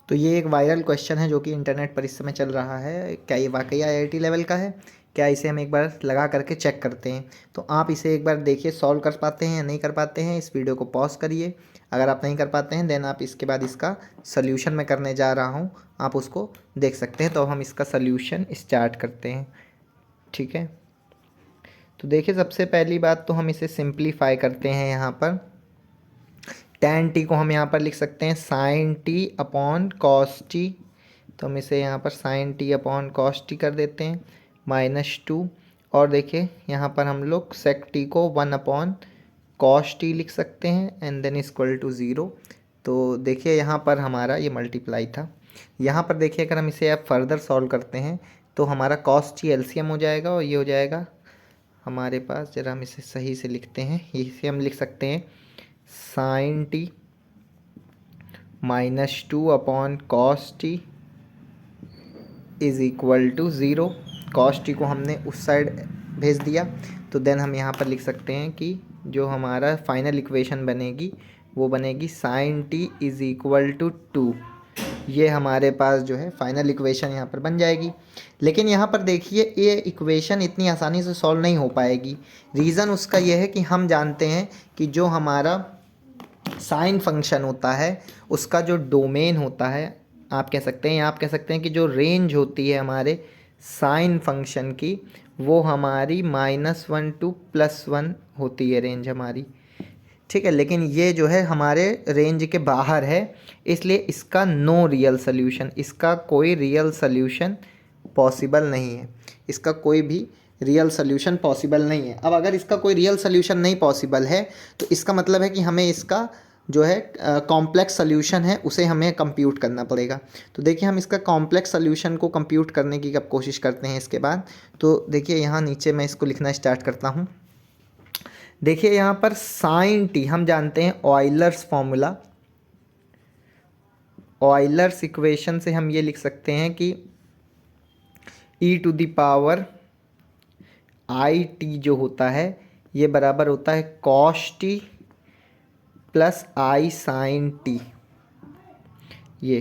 तो ये एक वायरल क्वेश्चन है जो कि इंटरनेट पर इस समय चल रहा है। क्या ये वाकई आईआईटी लेवल का है? क्या इसे हम एक बार लगा करके चेक करते हैं। तो आप इसे एक बार देखिए, सॉल्व कर पाते हैं या नहीं कर पाते हैं। इस वीडियो को पॉज करिए। अगर आप नहीं कर पाते हैं देन आप इसके बाद इसका सल्यूशन मैं करने जा रहा हूँ, आप उसको देख सकते हैं। तो हम इसका सल्यूशन स्टार्ट करते हैं, ठीक है। तो देखिए, सबसे पहली बात तो हम इसे सिंप्लीफाई करते हैं। यहाँ पर tan t को हम यहाँ पर लिख सकते हैं sin t upon cos t। तो हम इसे यहाँ पर sin t upon cos t कर देते हैं -2। और देखिए यहाँ पर हम लोग sec t को 1 अपॉन cos t लिख सकते हैं एंड देन इक्वल टू 0। तो देखिए यहाँ पर हमारा ये मल्टीप्लाई था। यहाँ पर देखिए अगर हम इसे अब फर्दर सॉल्व करते हैं तो हमारा cos t एलसीएम हो जाएगा और ये हो जाएगा हमारे पास, जरा हम इसे सही से लिखते हैं, इसे हम लिख सकते हैं sin t -2 upon cos t is equal to 0। cos t को हमने उस साइड भेज दिया। तो देन हम यहाँ पर लिख सकते हैं कि जो हमारा फाइनल इक्वेशन बनेगी वो बनेगी sin t is equal to 2। ये हमारे पास जो है फाइनल इक्वेशन यहाँ पर बन जाएगी। लेकिन यहाँ पर देखिए ये इक्वेशन इतनी आसानी से सॉल्व नहीं हो पाएगी। रीज़न उसका ये है कि हम जानते हैं कि जो हमारा साइन फंक्शन होता है उसका जो डोमेन होता है, आप कह सकते हैं, या आप कह सकते हैं कि जो रेंज होती है हमारे साइन फंक्शन की, वो हमारी -1 टू +1 होती है रेंज हमारी, ठीक है। लेकिन ये जो है हमारे रेंज के बाहर है, इसलिए इसका नो रियल सोल्यूशन, इसका कोई रियल सोल्यूशन पॉसिबल नहीं है। इसका कोई भी रियल सोल्यूशन पॉसिबल नहीं है। अब अगर इसका कोई रियल सोल्यूशन नहीं पॉसिबल है तो इसका मतलब है कि हमें इसका जो है कॉम्प्लेक्स सोल्यूशन है उसे हमें कंप्यूट करना पड़ेगा। तो देखिए हम इसका कॉम्प्लेक्स सोल्यूशन को कंप्यूट करने की कब कोशिश करते हैं इसके बाद। तो देखिए यहाँ नीचे मैं इसको लिखना स्टार्ट करता हूँ। देखिए यहाँ पर साइन टी हम जानते हैं ऑयलर्स फॉर्मूला, ऑयलर्स इक्वेशन से हम ये लिख सकते हैं कि e⁻ आई टी जो होता है ये बराबर होता है कॉस टी प्लस आई साइन टी। ये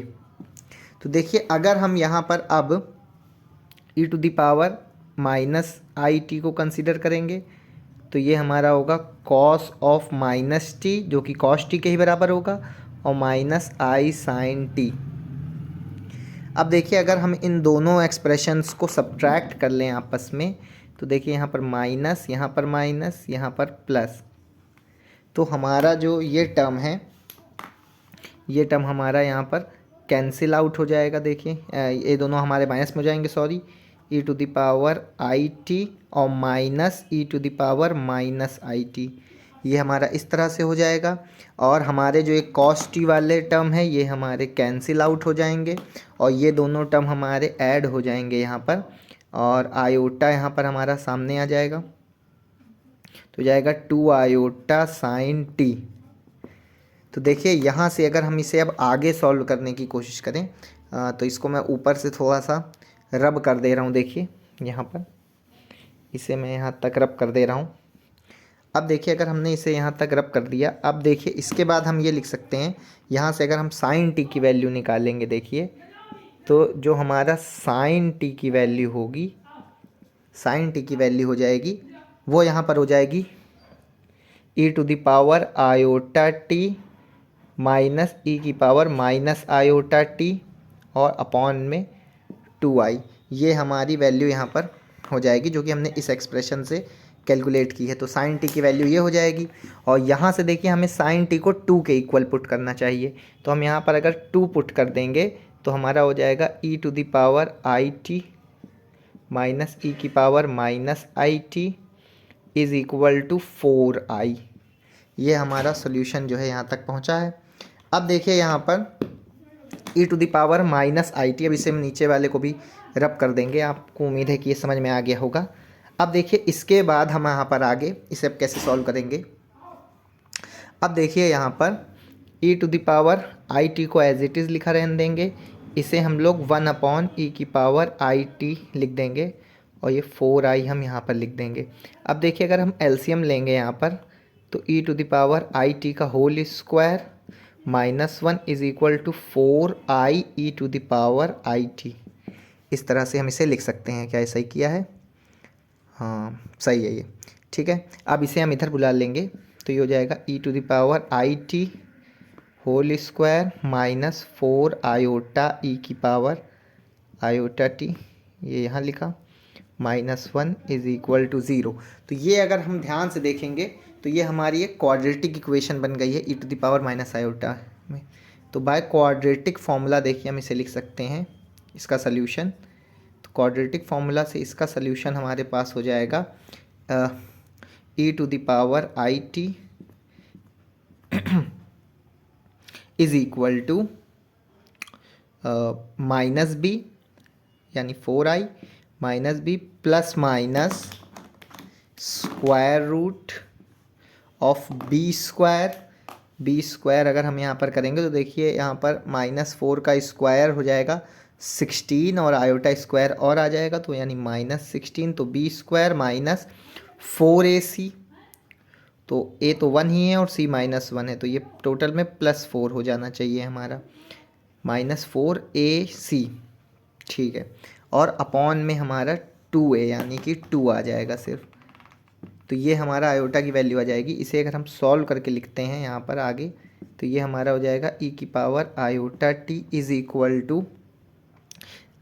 तो देखिए अगर हम यहाँ पर अब e⁻−आई टी को कंसीडर करेंगे तो ये हमारा होगा कॉस ऑफ -t जो कि कॉस टी के ही बराबर होगा और -i साइन टी। अब देखिए अगर हम इन दोनों एक्सप्रेशंस को सब्ट्रैक्ट कर लें आपस में तो देखिए यहाँ पर माइनस, यहाँ पर माइनस, यहाँ पर प्लस, तो हमारा जो ये टर्म है ये टर्म हमारा यहाँ पर कैंसिल आउट हो जाएगा। देखिए ये दोनों हमारे माइनस में हो जाएंगे, सॉरी, e⁻IT और माइनस e⁻−IT, ये हमारा इस तरह से हो जाएगा। और हमारे जो एक cos t वाले टर्म है ये हमारे कैंसिल आउट हो जाएंगे और ये दोनों टर्म हमारे ऐड हो जाएंगे यहाँ पर, और आयोटा यहाँ पर हमारा सामने आ जाएगा तो जाएगा 2 आयोटा साइन टी। तो देखिए यहाँ से अगर हम इसे अब आगे सॉल्व करने की कोशिश करें तो इसको मैं ऊपर से थोड़ा सा रब कर दे रहा हूँ। देखिए यहाँ पर इसे मैं यहाँ तक रब कर दे रहा हूँ। अब देखिए अगर हमने इसे यहाँ तक रब कर दिया, अब देखिए इसके बाद हम ये लिख सकते हैं, यहाँ से अगर हम साइन टी की वैल्यू निकालेंगे देखिए तो जो हमारा साइन टी की वैल्यू होगी, साइन टी की वैल्यू हो जाएगी वो यहाँ पर हो जाएगी e⁻i माइनस e⁻−i और अपॉन में 2i, ये हमारी वैल्यू यहाँ पर हो जाएगी जो कि हमने इस एक्सप्रेशन से कैलकुलेट की है। तो साइन टी की वैल्यू ये हो जाएगी और यहाँ से देखिए हमें साइन टी को 2 के इक्वल पुट करना चाहिए। तो हम यहाँ पर अगर 2 पुट कर देंगे तो हमारा हो जाएगा e⁻IT minus e⁻−IT is equal to 4i। ये हमारा सोल्यूशन जो है यहाँ तक पहुँचा है। अब देखिए यहाँ पर e⁻−IT, अब इसे हम नीचे वाले को भी रब कर देंगे, आपको उम्मीद है कि ये समझ में आ गया होगा। अब देखिए इसके बाद हम यहाँ पर आगे इसे अब कैसे सॉल्व करेंगे। अब देखिए यहाँ पर e⁻IT को एज इट इज़ लिखा रहने देंगे, इसे हम लोग 1/e⁻IT लिख देंगे और ये 4i हम यहाँ पर लिख देंगे। अब देखिए अगर हम एलसीएम लेंगे यहाँ पर तो e⁻IT का whole square -1 is equal to 4i e⁻it। इस तरह से हम इसे लिख सकते हैं। क्या ये सही किया है? हाँ सही है ये। ठीक है, अब इसे हम इधर बुला लेंगे तो ये हो जाएगा e⁻it whole square -4 iota e⁻t, ये यहाँ लिखा, -1 इज इक्वल टू 0। तो ये अगर हम ध्यान से देखेंगे तो ये हमारी एक क्वाड्रेटिक इक्वेशन बन गई है e⁻−i में। तो बाय क्वाड्रेटिक फॉर्मूला देखिए हम इसे लिख सकते हैं, इसका सल्यूशन। तो क्वाड्रेटिक फॉर्मूला से इसका सल्यूशन हमारे पास हो जाएगा e⁻it is equal to -b यानी 4i -b plus minus square root of B square अगर हम यहाँ पर करेंगे तो देखिए यहाँ पर -4 का स्क्वायर हो जाएगा 16 और आयोटा स्क्वायर और आ जाएगा तो यानी -16, तो बी स्क्वायर माइनस 4ac, तो a तो 1 ही है और c -1 है, तो ये टोटल में +4 हो जाना चाहिए हमारा, -4ac। ठीक है, और अपॉन में हमारा 2a यानी कि 2 आ जाएगा सिर्फ। तो ये हमारा आयोटा की वैल्यू आ जाएगी। इसे अगर हम सॉल्व करके लिखते हैं यहाँ पर आगे तो ये हमारा हो जाएगा e⁻iota इज इक्वल टू,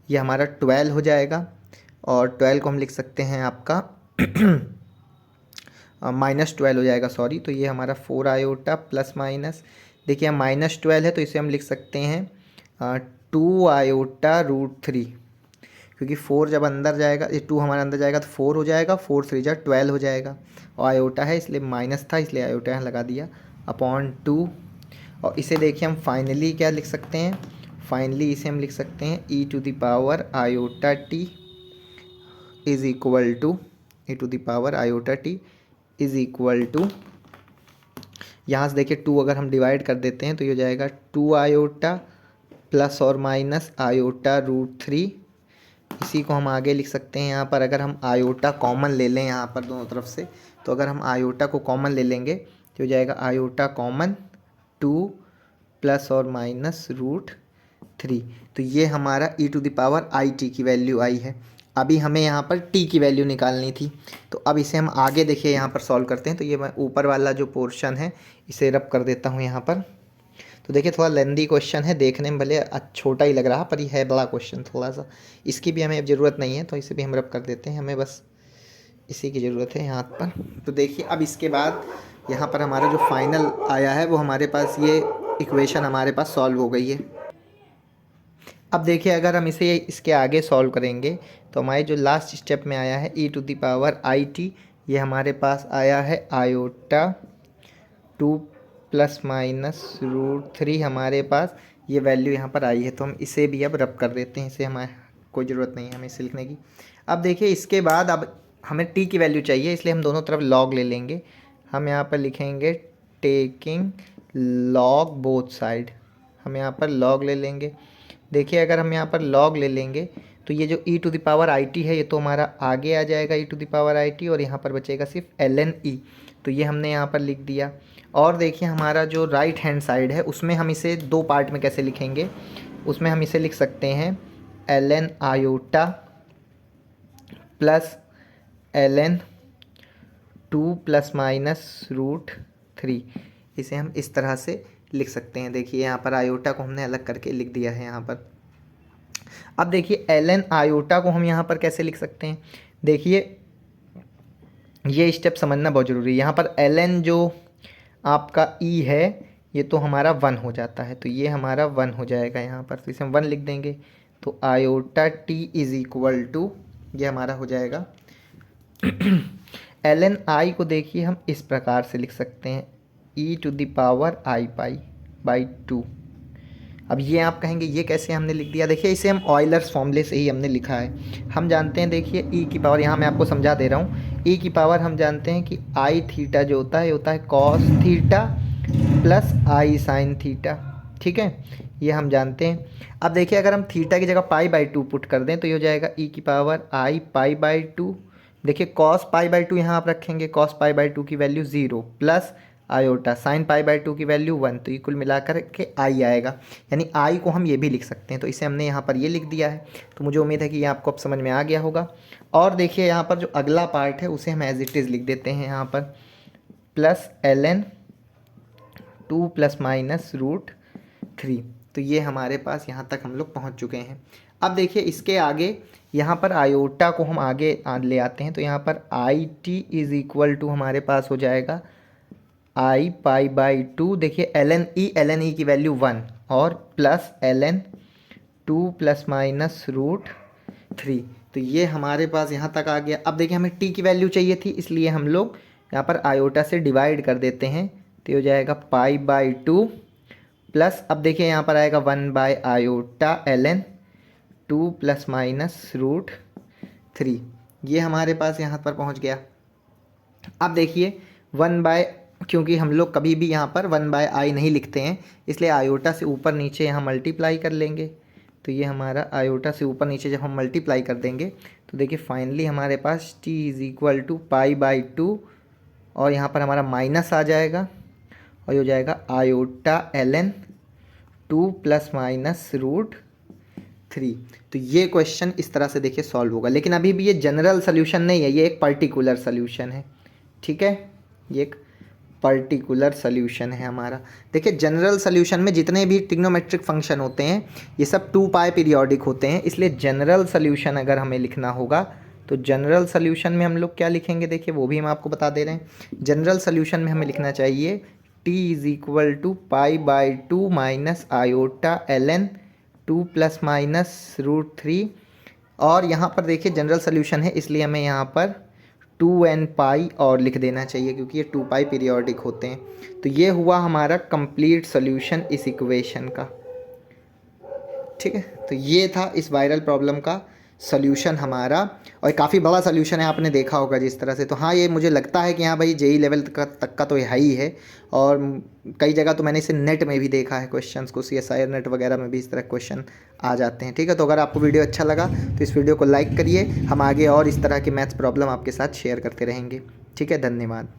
ये हमारा 12 हो जाएगा, और 12 को हम लिख सकते हैं आपका -12 हो जाएगा, सॉरी। तो ये हमारा 4 आयोटा प्लस माइनस, देखिए हम -12 है तो इसे हम लिख सकते हैं 2 आयोटा √3, क्योंकि 4 जब अंदर जाएगा, ये 2 हमारे अंदर जाएगा तो 4 हो जाएगा, 4 3 जा 12 हो जाएगा, और आयोटा है इसलिए माइनस था इसलिए आयोटा यहाँ लगा दिया, अपॉन 2। और इसे देखिए हम फाइनली क्या लिख सकते हैं, फाइनली इसे हम लिख सकते हैं e⁻iota is equal to e⁻iota is equal to, यहाँ से देखिए 2 अगर हम डिवाइड कर देते हैं तो ये हो जाएगा 2 आयोटा प्लस और माइनस आयोटा √3। इसी को हम आगे लिख सकते हैं, यहाँ पर अगर हम आयोटा कॉमन ले लें यहाँ पर दोनों तरफ से, तो अगर हम आयोटा को कॉमन ले लेंगे तो हो जाएगा आयोटा कॉमन 2 प्लस और माइनस √3। तो ये हमारा e⁻it की वैल्यू आई है। अभी हमें यहाँ पर t की वैल्यू निकालनी थी, तो अब इसे हम आगे देखिए यहाँ पर सॉल्व करते हैं। तो ये मैं ऊपर वाला जो पोर्शन है इसे रब कर देता हूँ यहाँ पर। तो देखिए थोड़ा लेंदी क्वेश्चन है, देखने में भले छोटा ही लग रहा पर ये है बड़ा क्वेश्चन थोड़ा सा, इसकी भी हमें अब ज़रूरत नहीं है तो इसे भी हम रब कर देते हैं, हमें बस इसी की ज़रूरत है यहाँ पर। तो देखिए अब इसके बाद यहाँ पर हमारा जो फाइनल आया है वो हमारे पास ये इक्वेशन हमारे पास सॉल्व हो गई है। अब देखिए अगर हम इसे इसके आगे सॉल्व करेंगे तो हमारे जो लास्ट स्टेप में आया है e⁻it, ये हमारे पास आया है आयोटा 2 प्लस माइनस √3, हमारे पास ये वैल्यू यहाँ पर आई है। तो हम इसे भी अब रब कर देते हैं, इसे हमारे कोई ज़रूरत नहीं है हमें इसे लिखने की। अब देखिए इसके बाद अब हमें t की वैल्यू चाहिए, इसलिए हम दोनों तरफ लॉग ले लेंगे। हम यहाँ पर लिखेंगे टेकिंग लॉग बोथ साइड, हम यहाँ पर लॉग ले लेंगे। देखिए अगर हम यहाँ पर लॉग ले लेंगे तो ये जो e⁻it है ये तो हमारा आगे आ जाएगा e⁻it, और यहाँ पर बचेगा सिर्फ ln e, तो ये हमने यहाँ पर लिख दिया। और देखिए हमारा जो राइट हैंड साइड है उसमें हम इसे 2 पार्ट में कैसे लिखेंगे, उसमें हम इसे लिख सकते हैं ln iota plus ln 2 plus minus √3, इसे हम इस तरह से लिख सकते हैं। देखिए यहाँ पर आयोटा को हमने अलग करके लिख दिया है यहाँ पर। अब देखिए ln आयोटा को हम यहाँ पर कैसे लिख सकते हैं, देखिए ये स्टेप समझना बहुत ज़रूरी है। यहाँ पर ln जो आपका e है ये तो हमारा 1 हो जाता है, तो ये हमारा 1 हो जाएगा यहाँ पर, तो इसे हम 1 लिख देंगे। तो iota t is equal to, ये हमारा हो जाएगा ln i को देखिए हम इस प्रकार से लिख सकते हैं e⁻i⁻2। अब ये आप कहेंगे ये कैसे हमने लिख दिया, देखिए इसे हम ऑयलर्स फॉर्मूले से ही हमने लिखा है। हम जानते हैं देखिए e की पावर, यहाँ मैं आपको समझा दे रहा हूँ, e की पावर हम जानते हैं कि आई थीटा जो होता है ये होता है कॉस थीटा प्लस आई साइन थीटा, ठीक है, ये हम जानते हैं। अब देखिए अगर हम थीटा की जगह π/2 पुट कर दें तो ये हो जाएगा e⁻i π/2। देखिए cos π/2 यहाँ आप रखेंगे, cos π/2 की value 0 plus iota sine pi by 2 की वैल्यू 1, तो ये कुल मिलाकर के आई आएगा। यानी आई को हम ये भी लिख सकते हैं, तो इसे हमने यहाँ पर ये लिख दिया है। तो मुझे उम्मीद है कि ये आपको अब समझ में आ गया होगा। और देखिए यहाँ पर जो अगला पार्ट है उसे हम एज इट इज़ लिख देते हैं यहाँ पर, plus ln 2 plus minus root 3। तो ये हमारे पास यहाँ तक हम लोग पहुँच चुके हैं। अब देखिए इसके आगे यहाँ पर आयोटा को हम आगे ले आते हैं, तो यहाँ पर I T is equal to हमारे पास हो जाएगा आई पाई बाई 2। देखिए ln e की वैल्यू 1 और plus ln 2 plus minus root 3। तो ये हमारे पास यहाँ तक आ गया। अब देखिए हमें t की वैल्यू चाहिए थी, इसलिए हम लोग यहाँ पर आयोटा से डिवाइड कर देते हैं, तो हो जाएगा पाई बाई 2 प्लस, अब देखिए यहाँ पर आएगा 1 by iota ln 2 plus minus root 3। ये हमारे पास यहाँ पर पहुँच गया। अब देखिए 1 बाय, क्योंकि हम लोग कभी भी यहाँ पर 1 बाय आई नहीं लिखते हैं, इसलिए आयोटा से ऊपर नीचे यहाँ मल्टीप्लाई कर लेंगे। तो ये हमारा आयोटा से ऊपर नीचे जब हम मल्टीप्लाई कर देंगे तो देखिए फाइनली हमारे पास t is equal to pi by 2 और यहाँ पर हमारा माइनस आ जाएगा और ये हो जाएगा iota ln 2 plus minus root 3। तो ये क्वेश्चन इस तरह से देखिए सॉल्व होगा, लेकिन अभी भी ये जनरल सोल्यूशन नहीं है, ये एक पर्टिकुलर सोल्यूशन है। ठीक है, ये एक पर्टिकुलर सोल्यूशन है हमारा। देखिए जनरल सोल्यूशन में जितने भी ट्रिग्नोमेट्रिक फंक्शन होते हैं ये सब 2 पाई पीरियोडिक होते हैं, इसलिए जनरल सोल्यूशन अगर हमें लिखना होगा तो जनरल सोल्यूशन में हम लोग क्या लिखेंगे, देखिए वो भी हम आपको बता दे रहे हैं। जनरल सोल्यूशन में हमें लिखना चाहिए t is equal to pi by 2 minus iota ln 2 plus minus root 3। और यहाँ पर देखिए जनरल सोल्यूशन है, इसलिए हमें यहाँ पर 2n पाई और लिख देना चाहिए, क्योंकि ये 2 पाई पीरियोडिक होते हैं। तो ये हुआ हमारा कंप्लीट सोल्यूशन इस इक्वेशन का। ठीक है, तो ये था इस वायरल प्रॉब्लम का सोल्यूशन हमारा, और काफ़ी बड़ा सोल्यूशन है, आपने देखा होगा जिस तरह से। तो हाँ, ये मुझे लगता है कि हाँ भाई जेई लेवल तक का तो है ही है, और कई जगह तो मैंने इसे नेट में भी देखा है क्वेश्चंस को, CSIR नेट वगैरह में भी इस तरह क्वेश्चन आ जाते हैं। ठीक है, तो अगर आपको वीडियो अच्छा लगा तो इस वीडियो को लाइक करिए, हम आगे और इस तरह की मैथ्स प्रॉब्लम आपके साथ शेयर करते रहेंगे। ठीक है, धन्यवाद।